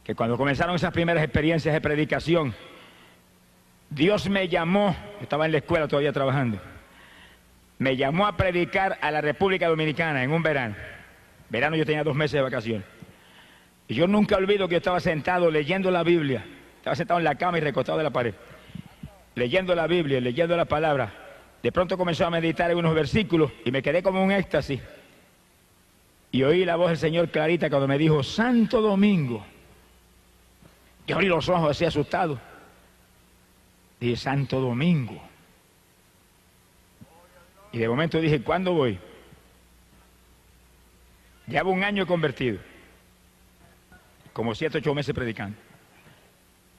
que cuando comenzaron esas primeras experiencias de predicación, Dios me llamó, yo estaba en la escuela todavía trabajando, me llamó a predicar a la República Dominicana en un verano. Verano yo tenía 2 meses de vacaciones. Y yo nunca olvido que yo estaba sentado leyendo la Biblia, estaba sentado en la cama y recostado de la pared, leyendo la Biblia, leyendo la palabra. De pronto comenzó a meditar en unos versículos y me quedé como en un éxtasis. Y oí la voz del Señor clarita cuando me dijo, Santo Domingo. Yo abrí los ojos así asustado. Dije, Santo Domingo. Y de momento dije, ¿cuándo voy? Llevo 1 año convertido. Como 7, 8 meses predicando.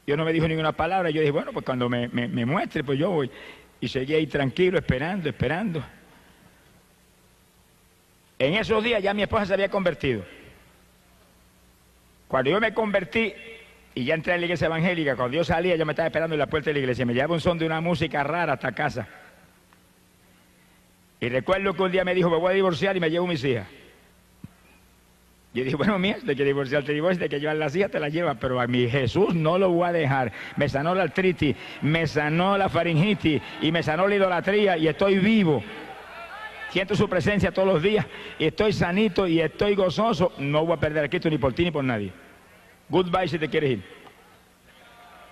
Dios no me dijo ninguna palabra. Yo dije, bueno, pues cuando me muestre, pues yo voy. Y seguí ahí tranquilo, esperando. En esos días ya mi esposa se había convertido. Cuando yo me convertí y ya entré en la iglesia evangélica, cuando yo salía, yo me estaba esperando en la puerta de la iglesia. Me llevaba un son de una música rara hasta casa. Y recuerdo que un día me dijo, me voy a divorciar y me llevo mis hijas. Yo dije, bueno, mía, de que divorciar te divorcias, de que llevar las hijas te las llevas, pero a mi Jesús no lo voy a dejar. Me sanó la artritis, me sanó la faringitis y me sanó la idolatría y estoy vivo. Siento su presencia todos los días y estoy sanito y estoy gozoso. No voy a perder a Cristo ni por ti ni por nadie. Goodbye si te quieres ir.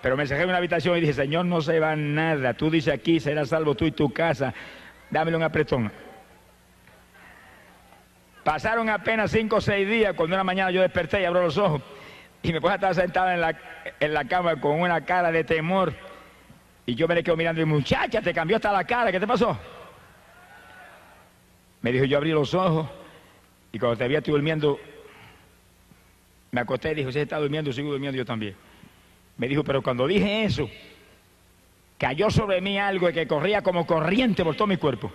Pero me encerré en una habitación y dije, Señor, no se va nada. Tú dices aquí, serás salvo tú y tu casa. Dámelo un apretón. Pasaron apenas 5 o 6 días cuando una mañana yo desperté y abro los ojos y mi esposa estaba sentada en la cama con una cara de temor y yo me le quedo mirando y muchacha, te cambió hasta la cara, ¿qué te pasó? Me dijo, yo abrí los ojos y cuando te vi estoy durmiendo, me acosté y dijo, si está durmiendo, sigo durmiendo yo también. Me dijo, pero cuando dije eso, cayó sobre mí algo que corría como corriente por todo mi cuerpo.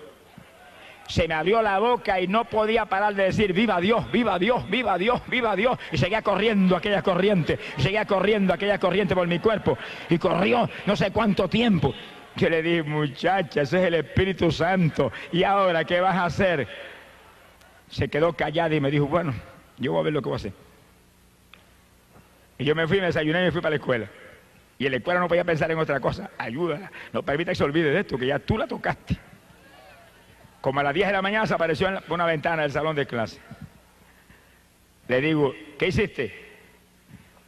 Se me abrió la boca y no podía parar de decir, viva Dios, viva Dios, viva Dios, viva Dios. Y seguía corriendo aquella corriente, por mi cuerpo. Y corrió no sé cuánto tiempo. Yo le dije, muchacha, ese es el Espíritu Santo. ¿Y ahora qué vas a hacer? Se quedó callada y me dijo, bueno, yo voy a ver lo que voy a hacer. Y yo me fui, me desayuné y me fui para la escuela. Y en la escuela no podía pensar en otra cosa. Ayúdala, no permita que se olvide de esto, que ya tú la tocaste. Como a las 10 de la mañana se apareció en una ventana del salón de clase. Le digo, ¿qué hiciste?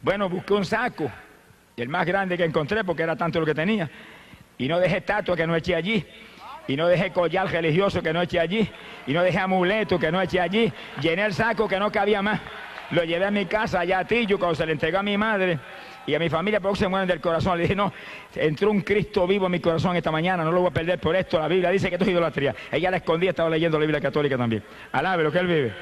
Bueno, busqué un saco, el más grande que encontré porque era tanto lo que tenía. Y no dejé estatua que no eché allí. Y no dejé collar religioso que no eché allí. Y no dejé amuleto que no eché allí. Llené el saco que no cabía más. Lo llevé a mi casa allá a Tillo cuando se le entregó a mi madre y a mi familia, porque se mueren del corazón. Le dije, no, entró un Cristo vivo en mi corazón esta mañana, no lo voy a perder por esto. La Biblia dice que esto es idolatría. Ella la escondía, estaba leyendo la Biblia católica también. Alabe lo que él vive.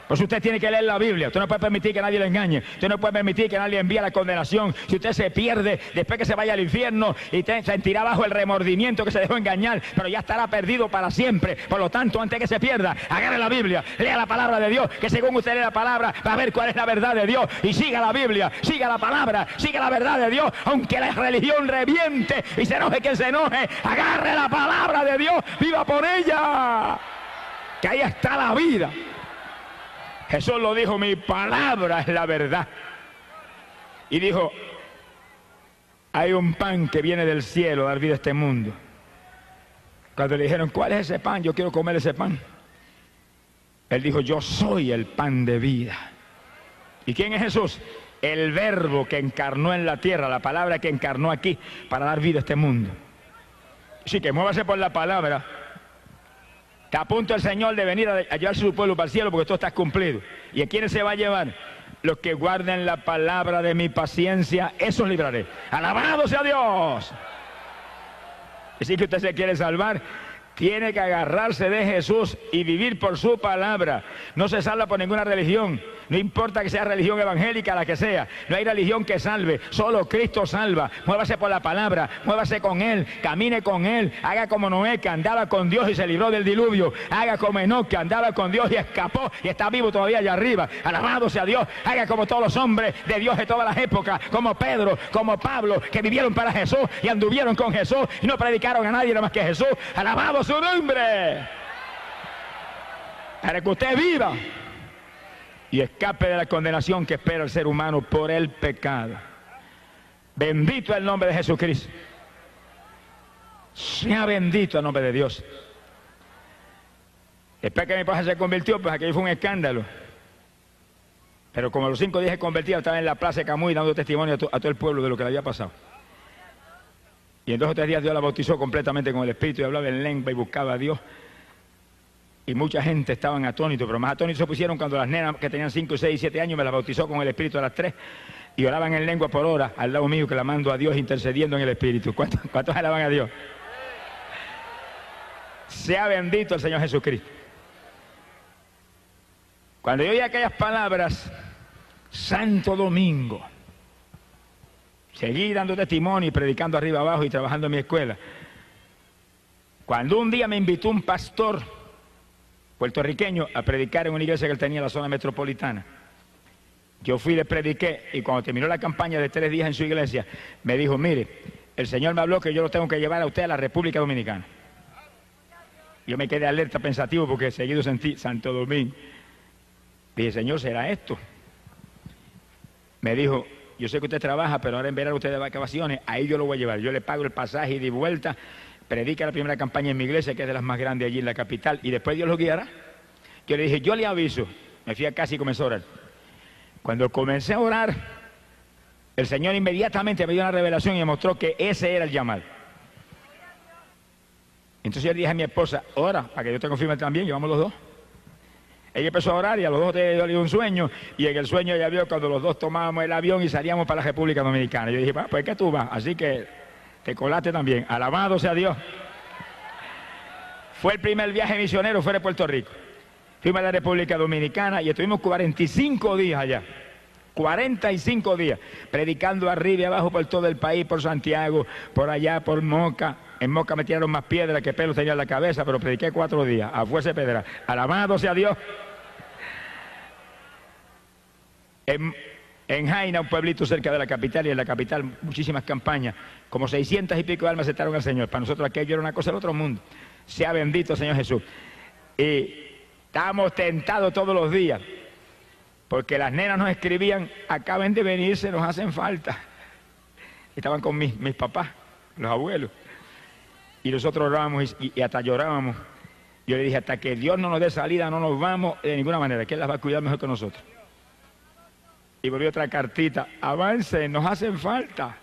Pues usted tiene que leer la Biblia. Usted no puede permitir que nadie le engañe. Usted no puede permitir que nadie le envíe la condenación. Si usted se pierde, después que se vaya al infierno, y sentirá bajo el remordimiento que se dejó engañar, pero ya estará perdido para siempre. Por lo tanto, antes que se pierda, agarre la Biblia, lea la palabra de Dios, que según usted lee la palabra, va a ver cuál es la verdad de Dios. Y siga la Biblia, siga la palabra, siga la verdad de Dios. Aunque la religión reviente y se enoje quien se enoje, agarre la palabra de Dios, viva por ella. Que ahí está la vida. Jesús lo dijo, mi palabra es la verdad. Y dijo, hay un pan que viene del cielo a dar vida a este mundo. Cuando le dijeron, ¿cuál es ese pan? Yo quiero comer ese pan. Él dijo, yo soy el pan de vida. ¿Y quién es Jesús? El verbo que encarnó en la tierra, la palabra que encarnó aquí para dar vida a este mundo. Así que muévase por la palabra. Está a punto el Señor de venir a llevarse su pueblo para el cielo porque todo está cumplido. ¿Y a quiénes se va a llevar? Los que guarden la palabra de mi paciencia, esos libraré. ¡Alabado sea Dios! Así que usted se quiere salvar, tiene que agarrarse de Jesús y vivir por su palabra. No se salva por ninguna religión. No importa que sea religión evangélica, la que sea. No hay religión que salve. Solo Cristo salva. Muévase por la palabra. Muévase con Él. Camine con Él. Haga como Noé, que andaba con Dios y se libró del diluvio. Haga como Enoc, que andaba con Dios y escapó y está vivo todavía allá arriba. Alabado sea Dios. Haga como todos los hombres de Dios de todas las épocas. Como Pedro, como Pablo, que vivieron para Jesús y anduvieron con Jesús y no predicaron a nadie nada más que Jesús. Alabado su nombre. Para que usted viva y escape de la condenación que espera el ser humano por el pecado. Bendito el nombre de Jesucristo. Sea bendito el nombre de Dios. Después que mi esposa se convirtió, pues aquello fue un escándalo. Pero como a los 5 días se convertía, estaba en la plaza de Camuy dando testimonio a todo el pueblo de lo que le había pasado. Y en 2 o 3 días Dios la bautizó completamente con el Espíritu y hablaba en lengua y buscaba a Dios. Y mucha gente estaban atónitos, pero más atónitos se pusieron cuando las nenas que tenían 5, 6 y 7 años me las bautizó con el Espíritu a las 3 y oraban en lengua por hora al lado mío, clamando a Dios, intercediendo en el Espíritu. ¿Cuántos alaban a Dios? Sea bendito el Señor Jesucristo. Cuando yo oí aquellas palabras, Santo Domingo, seguí dando testimonio y predicando arriba abajo y trabajando en mi escuela. Cuando un día me invitó un pastor puertorriqueño a predicar en una iglesia que él tenía en la zona metropolitana, yo fui y le prediqué, y cuando terminó la campaña de 3 días en su iglesia, me dijo: mire, el Señor me habló que yo lo tengo que llevar a usted a la República Dominicana. Yo me quedé alerta, pensativo, porque seguido sentí Santo Domingo. Dije: Señor, ¿será esto? Me dijo: yo sé que usted trabaja, pero ahora en verano usted de vacaciones, ahí yo lo voy a llevar. Yo le pago el pasaje y de vuelta, predica la primera campaña en mi iglesia, que es de las más grandes allí en la capital, y después Dios lo guiará. Yo le dije: yo le aviso. Me fui a casa y comencé a orar. Cuando comencé a orar, el Señor inmediatamente me dio una revelación y me mostró que ese era el llamado. Entonces yo le dije a mi esposa: ora, para que yo te confirme también, llevamos los dos. Ella empezó a orar y a los dos le dio un sueño, y en el sueño ella vio cuando los dos tomábamos el avión y salíamos para la República Dominicana. Yo dije: pues que tú vas, así que te colaste también. Alabado sea Dios. Fue el primer viaje misionero fuera de Puerto Rico. Fuimos a la República Dominicana y estuvimos 45 días allá. 45 días, predicando arriba y abajo por todo el país, por Santiago, por allá, por Moca. En Moca me tiraron más piedras que pelos tenía en la cabeza, pero prediqué 4 días, a fuerza de pedra. Alabado sea Dios. En Jaina, un pueblito cerca de la capital, y en la capital muchísimas campañas, como 600 y pico de almas aceptaron al Señor. Para nosotros aquello era una cosa del otro mundo. Sea bendito el Señor Jesús. Y estábamos tentados todos los días, porque las nenas nos escribían: acaben de venirse, nos hacen falta. Estaban con mis papás, los abuelos. Y nosotros orábamos y hasta llorábamos. Yo le dije: hasta que Dios no nos dé salida, no nos vamos de ninguna manera, que Él las va a cuidar mejor que nosotros. Y volvió otra cartita: avancen, nos hacen falta.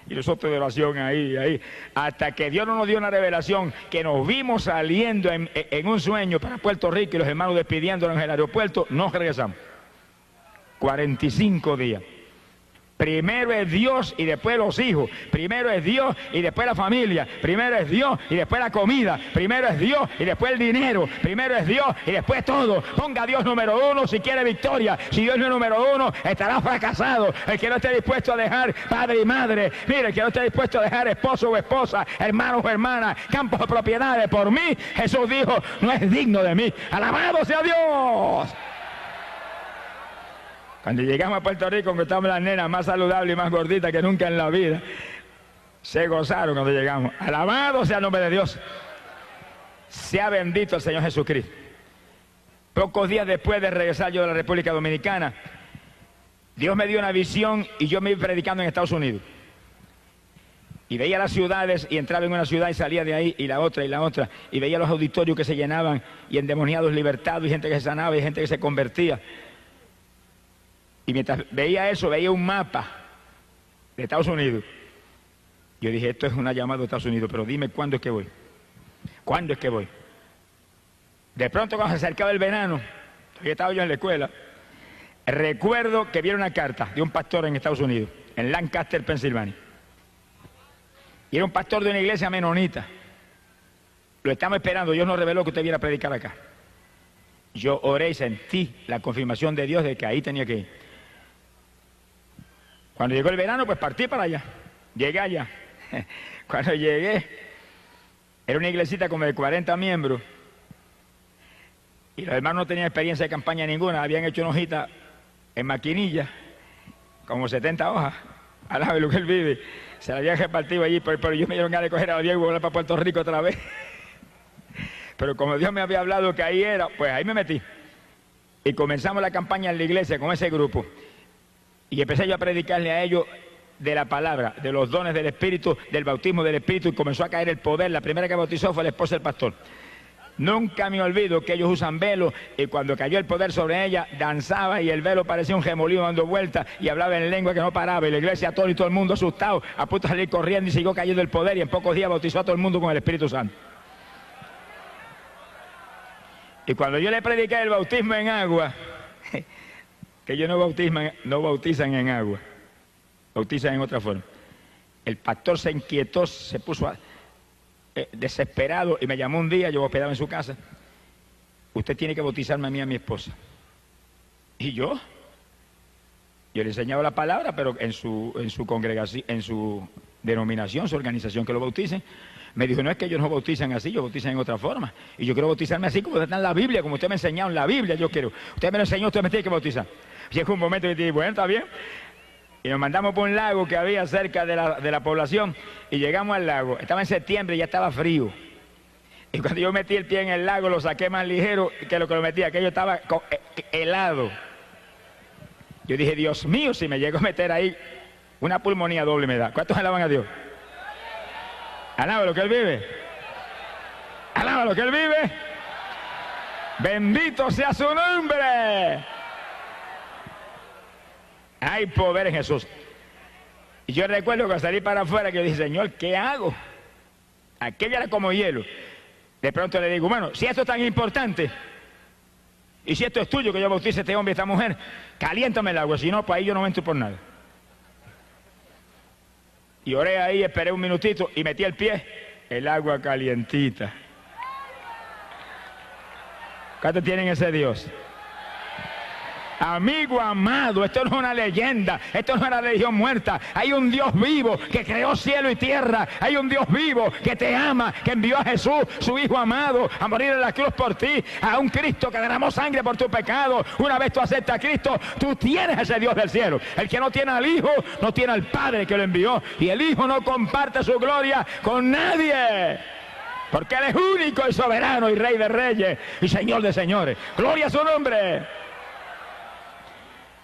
Y nosotros de oración ahí, hasta que Dios no nos dio una revelación, que nos vimos saliendo en un sueño para Puerto Rico y los hermanos despidiéndonos en el aeropuerto, nos regresamos. 45 días. Primero es Dios y después los hijos. Primero es Dios y después la familia. Primero es Dios y después la comida. Primero es Dios y después el dinero. Primero es Dios y después todo. Ponga a Dios número 1 si quiere victoria. Si Dios no es número 1, estará fracasado. El que no esté dispuesto a dejar padre y madre. Mire, el que no esté dispuesto a dejar esposo o esposa, hermanos o hermanas, campos o propiedades por mí, Jesús dijo: no es digno de mí. ¡Alabado sea Dios! Cuando llegamos a Puerto Rico, encontramos las nenas más saludables y más gorditas que nunca en la vida. Se gozaron cuando llegamos. Alabado sea el nombre de Dios. Sea bendito el Señor Jesucristo. Pocos días después de regresar yo de la República Dominicana, Dios me dio una visión y yo me iba predicando en Estados Unidos. Y veía las ciudades y entraba en una ciudad y salía de ahí, y la otra, y veía los auditorios que se llenaban y endemoniados libertados, y gente que se sanaba y gente que se convertía. Y mientras veía eso, veía un mapa de Estados Unidos. Yo dije: esto es una llamada de Estados Unidos, pero dime cuándo es que voy. ¿Cuándo es que voy? De pronto, cuando se acercaba el verano, todavía estaba yo en la escuela, recuerdo que vi una carta de un pastor en Estados Unidos, en Lancaster, Pensilvania. Y era un pastor de una iglesia menonita. Lo estamos esperando, Dios nos reveló que usted viera a predicar acá. Yo oré y sentí la confirmación de Dios de que ahí tenía que ir. Cuando llegó el verano, pues partí para allá. Llegué allá. Cuando llegué, era una iglesita como de 40 miembros. Y los hermanos no tenían experiencia de campaña ninguna. Habían hecho una hojita en maquinilla, como 70 hojas, al lado de lo que él vive. Se la habían repartido allí, pero yo me dieron ganas de coger a avión y volver para Puerto Rico otra vez. Pero como Dios me había hablado que ahí era, pues ahí me metí. Y comenzamos la campaña en la iglesia con ese grupo. Y empecé yo a predicarle a ellos de la palabra, de los dones del Espíritu, del bautismo del Espíritu, y comenzó a caer el poder. La primera que bautizó fue la esposa del pastor. Nunca me olvido que ellos usan velo, y cuando cayó el poder sobre ella, danzaba y el velo parecía un remolino dando vueltas y hablaba en lengua que no paraba, y la iglesia todo y todo el mundo asustado, a punto de salir corriendo, y siguió cayendo el poder, y en pocos días bautizó a todo el mundo con el Espíritu Santo. Y cuando yo le prediqué el bautismo en agua, que ellos no bautizan en agua, bautizan en otra forma, el pastor se inquietó, se puso desesperado, y me llamó un día, yo hospedaba en su casa: usted tiene que bautizarme a mí y a mi esposa. Y yo le enseñaba la palabra, pero en su congregación, en su denominación, su organización, que lo bauticen. Me dijo: no, es que ellos no bautizan así, ellos bautizan en otra forma, y yo quiero bautizarme así como está en la Biblia, como usted me ha enseñado en la Biblia. Yo quiero, usted me lo enseñó, usted me tiene que bautizar. Llegó un momento que dije: bueno, está bien. Y nos mandamos por un lago que había cerca de la población, y llegamos al lago. Estaba en septiembre y ya estaba frío. Y cuando yo metí el pie en el lago, lo saqué más ligero que lo metí. Aquello estaba helado. Yo dije: Dios mío, si me llego a meter ahí, una pulmonía doble me da. ¿Cuántos alaban a Dios? Alaba lo que Él vive. Alaba lo que Él vive. Bendito sea su nombre. Hay poder en Jesús. Y yo recuerdo que al salir para afuera, que yo dije: Señor, ¿qué hago? Aquello era como hielo. De pronto le digo: bueno, si esto es tan importante, y si esto es tuyo, que yo bautice a este hombre y a esta mujer, caliéntame el agua, si no, pues ahí yo no entro por nada. Y oré ahí, esperé un minutito y metí el pie, el agua calientita. ¿Cuántos tienen ese Dios? Amigo amado, esto no es una leyenda, esto no es una religión muerta. Hay un Dios vivo que creó cielo y tierra. Hay un Dios vivo que te ama, que envió a Jesús, su Hijo amado, a morir en la cruz por ti. A un Cristo que derramó sangre por tu pecado. Una vez tú aceptas a Cristo, tú tienes ese Dios del cielo. El que no tiene al Hijo, no tiene al Padre que lo envió. Y el Hijo no comparte su gloria con nadie, porque Él es único y soberano y Rey de reyes y Señor de señores. Gloria a su nombre.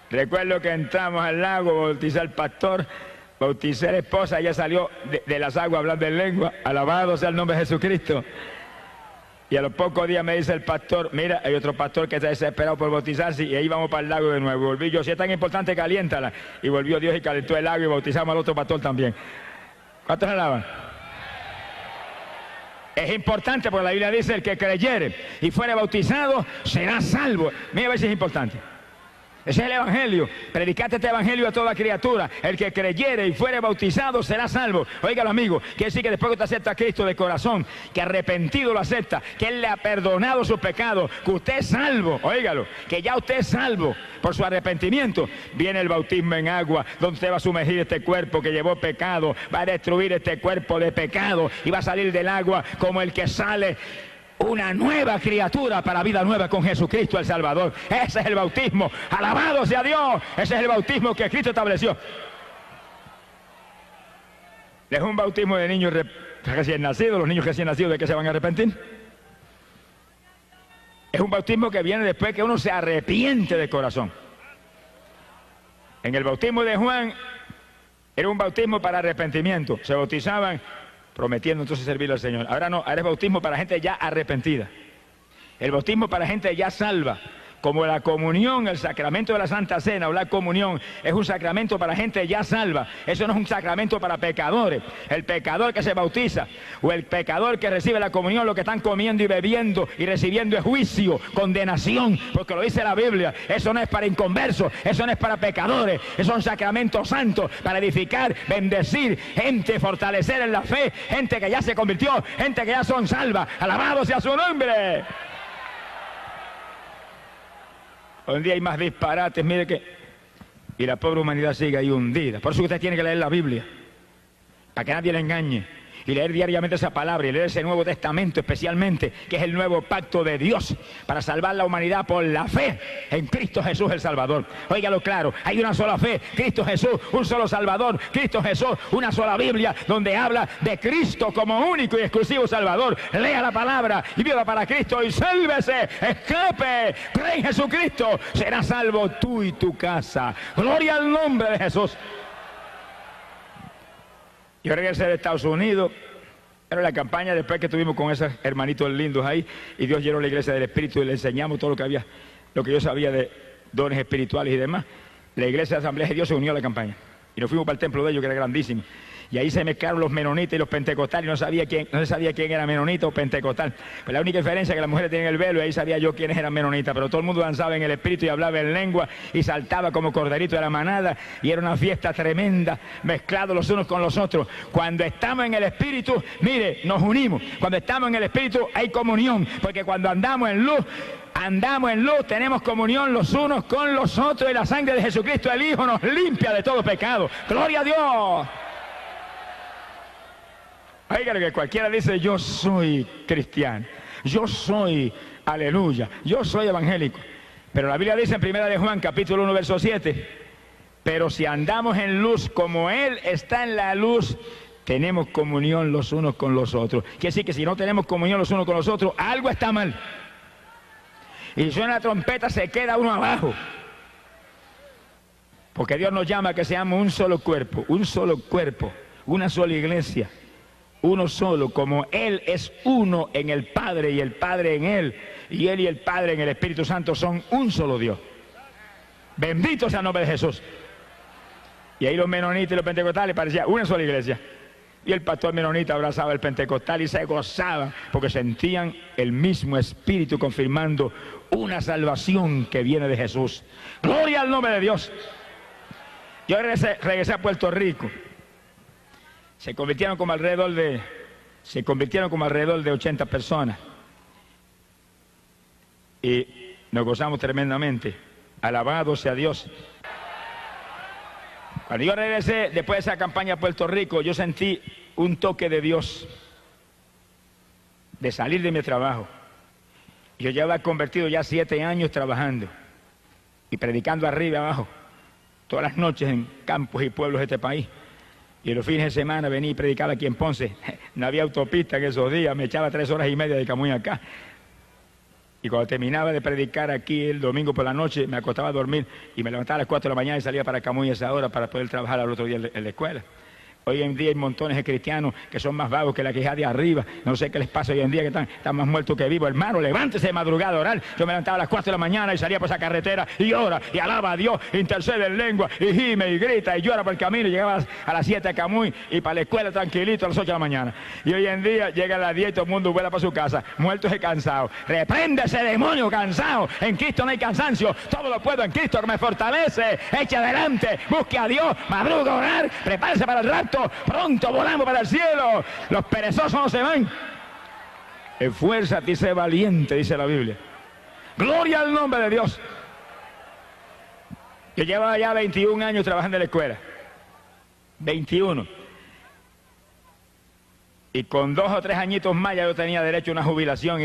Recuerdo que entramos al lago, bauticé al pastor, bauticé a la esposa, ella salió de las aguas hablando en lengua. Alabado sea el nombre de Jesucristo. Y a los pocos días me dice el pastor: mira, hay otro pastor que está desesperado por bautizarse, y ahí vamos para el lago de nuevo. Volví yo: si es tan importante, caliéntala. Y volvió Dios y calentó el agua, y bautizamos al otro pastor también. ¿Cuántos alaban? Es importante, porque la Biblia dice: el que creyere y fuere bautizado será salvo. Mira a ver si es importante. Ese es el Evangelio. Predicate este Evangelio a toda criatura. El que creyere y fuere bautizado será salvo. Óigalo, amigo. Quiere decir que después que usted acepta a Cristo de corazón, que arrepentido lo acepta, que Él le ha perdonado sus pecados, que usted es salvo. Óigalo, que ya usted es salvo por su arrepentimiento. Viene el bautismo en agua, donde usted va a sumergir este cuerpo que llevó pecado, va a destruir este cuerpo de pecado, y va a salir del agua como el que sale una nueva criatura para vida nueva con Jesucristo el Salvador. Ese es el bautismo. Alabado sea Dios. Ese es el bautismo que Cristo estableció. Es un bautismo de niños recién nacidos. Los niños recién nacidos, ¿de qué se van a arrepentir? Es un bautismo que viene después que uno se arrepiente de corazón. En el bautismo de Juan era un bautismo para arrepentimiento. Se bautizaban prometiendo entonces servirle al Señor. Ahora no, ahora es bautismo para gente ya arrepentida. El bautismo para gente ya salva. Como la comunión, el sacramento de la Santa Cena o la comunión es un sacramento para gente ya salva. Eso no es un sacramento para pecadores. El pecador que se bautiza o el pecador que recibe la comunión, lo que están comiendo y bebiendo y recibiendo es juicio, condenación, porque lo dice la Biblia. Eso no es para inconversos, eso no es para pecadores. Eso es un sacramento santo para edificar, bendecir gente, fortalecer en la fe, gente que ya se convirtió, gente que ya son salvas. Alabado sea su nombre. Hoy en día hay más disparates, mire que... Y la pobre humanidad sigue ahí hundida. Por eso usted tiene que leer la Biblia, para que nadie le engañe. y leer diariamente esa palabra y leer ese Nuevo Testamento especialmente, que es el nuevo pacto de Dios para salvar la humanidad por la fe en Cristo Jesús el Salvador. Óigalo claro, hay una sola fe, Cristo Jesús, un solo Salvador, Cristo Jesús, una sola Biblia donde habla de Cristo como único y exclusivo Salvador. Lea la palabra y viva para Cristo y sálvese, escape, cree en Jesucristo, serás salvo tú y tu casa. Gloria al nombre de Jesús. Yo regresé de Estados Unidos, era la campaña después que estuvimos con esos hermanitos lindos ahí, y Dios llenó la iglesia del Espíritu y le enseñamos todo lo que había, lo que yo sabía de dones espirituales y demás. La iglesia de Asamblea de Dios se unió a la campaña y nos fuimos para el templo de ellos, que era grandísimo. Y ahí se mezclaron los menonitas y los pentecostales, y no se sabía quién era menonita o pentecostal. Pues la única diferencia es que las mujeres tienen el velo, y ahí sabía yo quiénes eran menonitas, pero todo el mundo danzaba en el espíritu y hablaba en lengua y saltaba como corderito de la manada, y era una fiesta tremenda, mezclados los unos con los otros. Cuando estamos en el espíritu, mire, nos unimos. Cuando estamos en el espíritu hay comunión, porque cuando andamos en luz, tenemos comunión los unos con los otros, y la sangre de Jesucristo el Hijo nos limpia de todo pecado. ¡Gloria a Dios! Oigan, que cualquiera dice: yo soy cristiano, yo soy, aleluya, yo soy evangélico. Pero la Biblia dice en 1 de Juan, capítulo 1, verso 7, pero si andamos en luz como Él está en la luz, tenemos comunión los unos con los otros. Quiere decir que si no tenemos comunión los unos con los otros, algo está mal. Y si suena la trompeta, se queda uno abajo. Porque Dios nos llama a que seamos un solo cuerpo, una sola iglesia. Uno solo, como Él es uno en el Padre y el Padre en Él, y Él y el Padre en el Espíritu Santo son un solo Dios. Bendito sea el nombre de Jesús. Y ahí los menonitas y los pentecostales parecían una sola iglesia. Y el pastor menonita abrazaba al pentecostal y se gozaba porque sentían el mismo Espíritu confirmando una salvación que viene de Jesús. Gloria al nombre de Dios. Yo regresé a Puerto Rico. Se convirtieron como alrededor de 80 personas. Y nos gozamos tremendamente. Alabado sea Dios. Cuando yo regresé, después de esa campaña a Puerto Rico, yo sentí un toque de Dios de salir de mi trabajo. Yo llevaba convertido ya 7 años trabajando y predicando arriba y abajo, todas las noches en campos y pueblos de este país. Y los fines de semana venía y predicaba aquí en Ponce. No había autopista en esos días, me echaba 3 horas y media de Camuy acá. Y cuando terminaba de predicar aquí el domingo por la noche, me acostaba a dormir y me levantaba a las 4 de la mañana y salía para Camuy a esa hora para poder trabajar al otro día en la escuela. Hoy en día hay montones de cristianos que son más vagos que la queja de arriba. No sé qué les pasa hoy en día, que están más muertos que vivos. Hermano, levántese de madrugada a orar. Yo me levantaba a las 4 de la mañana y salía por esa carretera y ora y alaba a Dios, intercede en lengua y gime y grita y llora por el camino. Y llegaba a las 7 a Camuy y para la escuela tranquilito a las 8 de la mañana. Y hoy en día llega a las 10 y todo el mundo vuela para su casa, muertos y cansados. Reprende ese demonio cansado. En Cristo no hay cansancio. Todo lo puedo en Cristo que me fortalece. Eche adelante, busque a Dios, madruga a orar, prepárese para el rapto. Pronto volamos para el cielo. Los perezosos no se van. Esfuérzate y sé valiente, dice la Biblia. Gloria al nombre de Dios. Yo llevaba ya 21 años trabajando en la escuela. 21. Y con 2 o 3 añitos más ya yo tenía derecho a una jubilación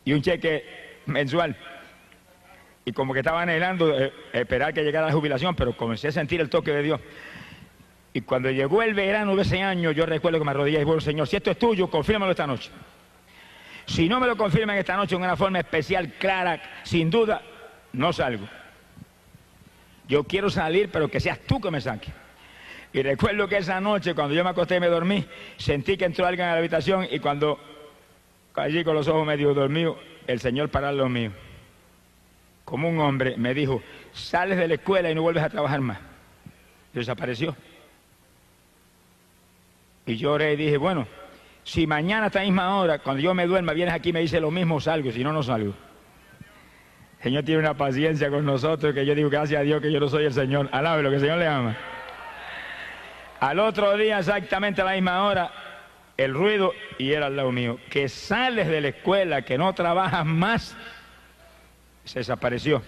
y un cheque mensual. Y como que estaba anhelando esperar que llegara la jubilación, pero comencé a sentir el toque de Dios. Y cuando llegó el verano de ese año, yo recuerdo que me arrodillé y bueno, Señor, si esto es tuyo, confírmalo esta noche. Si no me lo confirman esta noche en una forma especial, clara, sin duda, no salgo. Yo quiero salir, pero que seas tú que me saques. Y recuerdo que esa noche, cuando yo me acosté y me dormí, sentí que entró alguien a la habitación y cuando allí con los ojos medio dormidos, el Señor paró los míos. Como un hombre me dijo: sales de la escuela y no vuelves a trabajar más. Y desapareció. Y yo oré y dije: bueno, si mañana a esta misma hora, cuando yo me duerma, vienes aquí y me dices lo mismo, salgo, si no, no salgo. El Señor tiene una paciencia con nosotros que yo digo gracias a Dios que yo no soy el Señor. Alabe lo que el Señor le ama. Al otro día, exactamente a la misma hora, el ruido, y era al lado mío: que sales de la escuela, que no trabajas más. Se desapareció.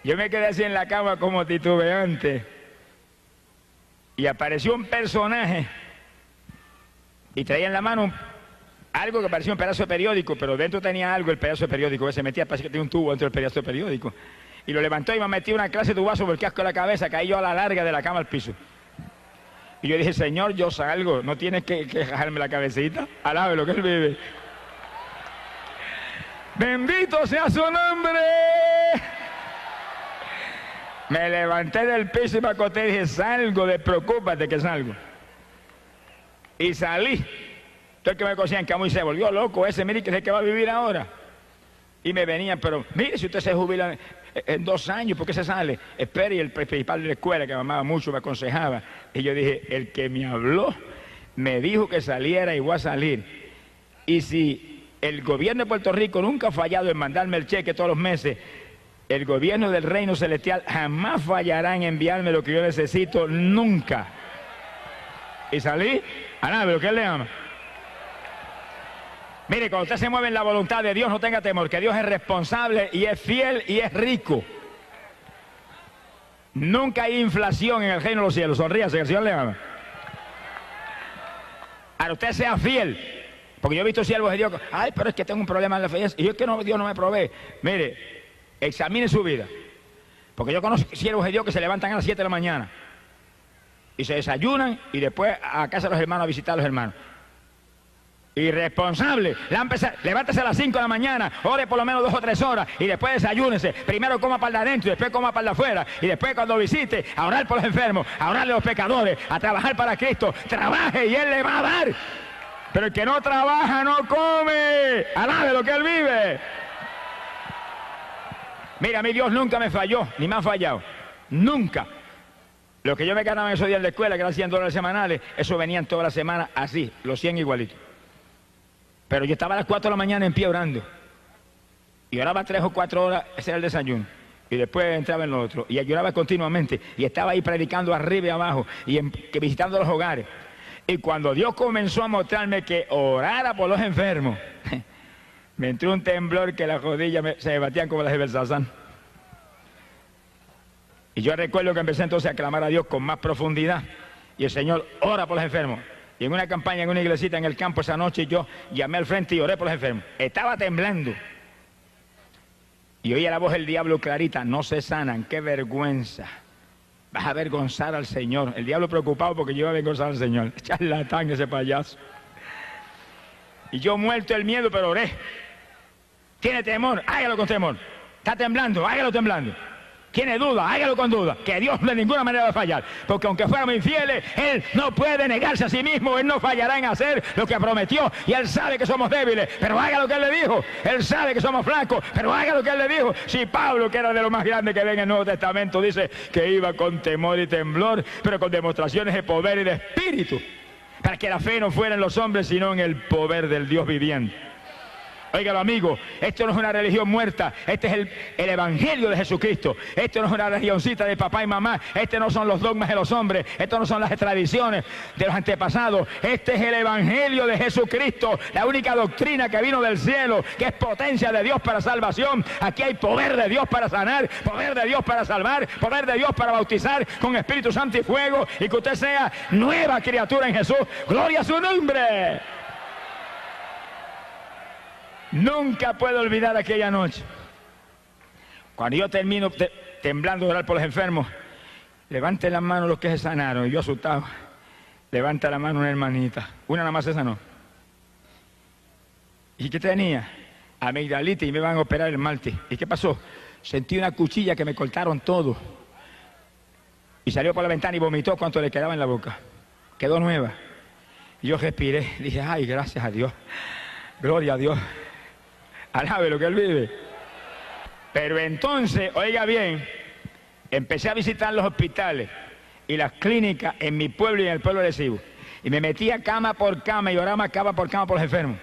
Yo me quedé así en la cama como titubeante. y apareció un personaje y traía en la mano algo que parecía un pedazo de periódico, pero dentro tenía algo el pedazo de periódico, que se metía, parecía que tenía un tubo dentro del pedazo de periódico. Y lo levantó y me metió una clase de tubazo por el casco de la cabeza, caí yo a la larga de la cama al piso. Y yo dije, Señor, yo salgo, no tienes que dejarme la cabecita, alabe lo que Él vive. Bendito sea su nombre. Me levanté del piso y me acosté y dije, salgo, despreocúpate que salgo. Y salí. Entonces que me cosían que muy se volvió loco ese, mire que es el que va a vivir ahora. Y me venían, pero mire, si usted se jubila en 2 años, ¿por qué se sale? Espere, y el principal de la escuela, que me amaba mucho, me aconsejaba. Y yo dije, el que me habló, me dijo que saliera y voy a salir. Y si el gobierno de Puerto Rico nunca ha fallado en mandarme el cheque todos los meses, el gobierno del reino celestial jamás fallará en enviarme lo que yo necesito, nunca. Y salí, a nada, lo que Él le ama. Mire, cuando usted se mueve en la voluntad de Dios, no tenga temor, que Dios es responsable y es fiel y es rico. Nunca hay inflación en el reino de los cielos. Sonríase, que el Señor le ama. Ahora usted sea fiel, porque yo he visto siervos de Dios, ay, pero es que tengo un problema en la fe, y yo es que no, Dios no me provee. Mire, examine su vida, porque yo conozco siervos de Dios que se levantan a las 7 de la mañana y se desayunan y después a casa de los hermanos a visitar a los hermanos. Irresponsable, levántese a las 5 de la mañana, ore por lo menos 2 o 3 horas y después desayúnese. Primero coma para el de adentro y después coma para el de afuera. Y después cuando visite, a orar por los enfermos, a orarle a los pecadores, a trabajar para Cristo. Trabaje y Él le va a dar. Pero el que no trabaja no come. Alabe lo que Él vive. Mira, a mí Dios nunca me falló, ni me ha fallado. Nunca. Lo que yo me ganaba en esos días en la escuela, que eran $100 semanales, eso venían toda la semana así, los 100 igualitos. Pero yo estaba a las 4 de la mañana en pie orando. Y oraba 3 o 4 horas, ese era el desayuno. Y después entraba en lo otro. Y lloraba continuamente. Y estaba ahí predicando arriba y abajo. Y visitando los hogares. Y cuando Dios comenzó a mostrarme que orara por los enfermos, me entró un temblor que las rodillas se me batían como las de Belsasán. Y yo recuerdo que empecé entonces a clamar a Dios con más profundidad. Y el Señor ora por los enfermos. Y en una campaña, en una iglesita en el campo esa noche, yo llamé al frente y oré por los enfermos. Estaba temblando. Y oía la voz del diablo clarita, no se sanan, qué vergüenza. Vas a avergonzar al Señor. El diablo preocupado porque yo iba a avergonzar al Señor. Charlatán ese payaso. Y yo muerto el miedo, pero oré. ¿Tiene temor? Hágalo con temor. ¿Está temblando? Hágalo temblando. ¿Tiene duda? Hágalo con duda, que Dios de ninguna manera va a fallar, porque aunque fuéramos infieles, Él no puede negarse a sí mismo, Él no fallará en hacer lo que prometió, y Él sabe que somos débiles, pero haga lo que Él le dijo. Él sabe que somos flacos, pero haga lo que Él le dijo. Si Pablo, que era de lo más grande que ve en el Nuevo Testamento, dice que iba con temor y temblor, pero con demostraciones de poder y de espíritu, para que la fe no fuera en los hombres, sino en el poder del Dios viviente. Óigalo, amigo, esto no es una religión muerta, este es el evangelio de Jesucristo. Esto no es una religioncita de papá y mamá, este no son los dogmas de los hombres, esto no son las tradiciones de los antepasados, este es el evangelio de Jesucristo, la única doctrina que vino del cielo, que es potencia de Dios para salvación. Aquí hay poder de Dios para sanar, poder de Dios para salvar, poder de Dios para bautizar con Espíritu Santo y fuego, y que usted sea nueva criatura en Jesús. ¡Gloria a su nombre! Nunca puedo olvidar aquella noche. Cuando yo termino temblando de orar por los enfermos, levante la mano los que se sanaron. Y yo asustado, levanta la mano una hermanita. Una nada más se sanó. ¿Y qué tenía? Amigdalitis, y me van a operar el martes. ¿Y qué pasó? Sentí una cuchilla que me cortaron todo. Y salió por la ventana y vomitó cuanto le quedaba en la boca. Quedó nueva. Y yo respiré, dije, ay, gracias a Dios. Gloria a Dios. Alabe lo que Él vive. Pero entonces, oiga bien, empecé a visitar los hospitales y las clínicas en mi pueblo y en el pueblo de Arecibo. Y me metía cama por cama y oraba cama por los enfermos.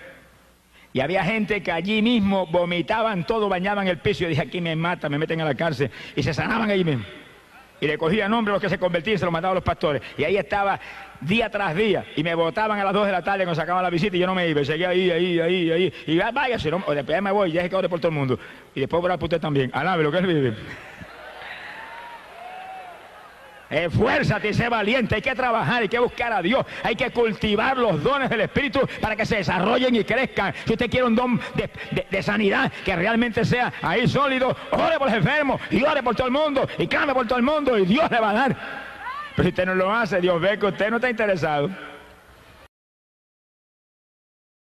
Y había gente que allí mismo vomitaban todo, bañaban el piso. Y yo dije, aquí me matan, me meten a la cárcel. Y se sanaban allí mismo. Y le cogía nombre a los que se convertían y se los mandaban a los pastores. Y ahí estaba día tras día. Y me botaban a las 2 de la tarde cuando sacaban la visita y yo no me iba. Y seguía ahí. Y váyase, no, o después me voy, ya es que ore por todo el mundo. Y después orar por usted también. Alabe lo que Él vive. Esfuérzate y sé valiente. Hay que trabajar, hay que buscar a Dios, hay que cultivar los dones del Espíritu para que se desarrollen y crezcan. Si usted quiere un don de sanidad que realmente sea ahí sólido, ore por los enfermos y ore por todo el mundo y clame por todo el mundo y Dios le va a dar. Pero si usted no lo hace, Dios ve que usted no está interesado.